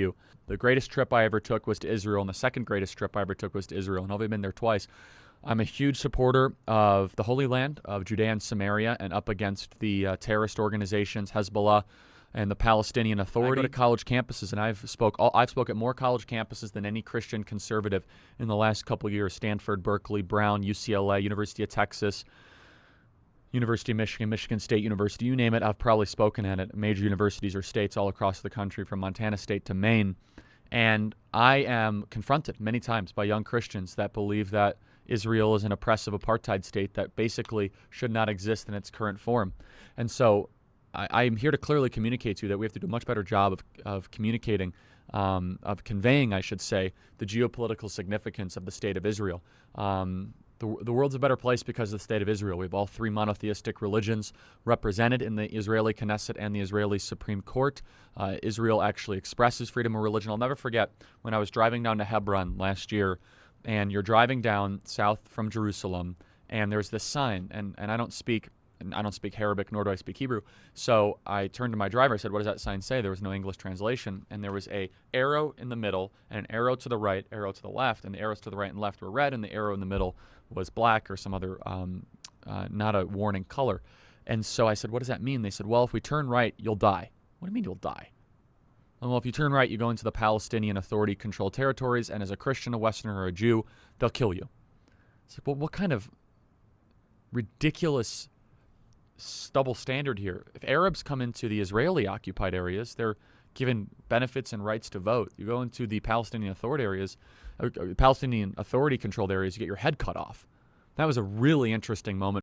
you. The greatest trip I ever took was to Israel, and the second greatest trip I ever took was to Israel, and I've only been there twice. I'm a huge supporter of the Holy Land, of Judea and Samaria, and up against the terrorist organizations, Hezbollah, and the Palestinian Authority. I go to college campuses, and I've spoke at more college campuses than any Christian conservative in the last couple of years. Stanford, Berkeley, Brown, UCLA, University of Texas, University of Michigan, Michigan State University, you name it, I've probably spoken at major universities or states all across the country, from Montana State to Maine. And I am confronted many times by young Christians that believe that Israel is an oppressive apartheid state that basically should not exist in its current form. And so I'm here to clearly communicate to you that we have to do a much better job of communicating, of conveying, I should say, the geopolitical significance of the state of Israel. The world's a better place because of the state of Israel. We have all three monotheistic religions represented in the Israeli Knesset and the Israeli Supreme Court. Israel actually expresses freedom of religion. I'll never forget when I was driving down to Hebron last year, and you're driving down south from Jerusalem, and there's this sign, and I don't speak Arabic, nor do I speak Hebrew. So I turned to my driver. I said, "What does that sign say?" There was no English translation, and there was a arrow in the middle and an arrow to the right, arrow to the left, and the arrows to the right and left were red, and the arrow in the middle was black or some other not a warning color. And so I said, "What does that mean?" They said, "Well, if we turn right, you'll die." What do you mean you'll die? Well, if you turn right, you go into the Palestinian Authority-controlled territories, and as a Christian, a Westerner, or a Jew, they'll kill you. It's like, well, what kind of ridiculous double standard here? If Arabs come into the Israeli-occupied areas, they're given benefits and rights to vote. You go into the Palestinian Authority areas, Palestinian Authority-controlled areas, you get your head cut off. That was a really interesting moment.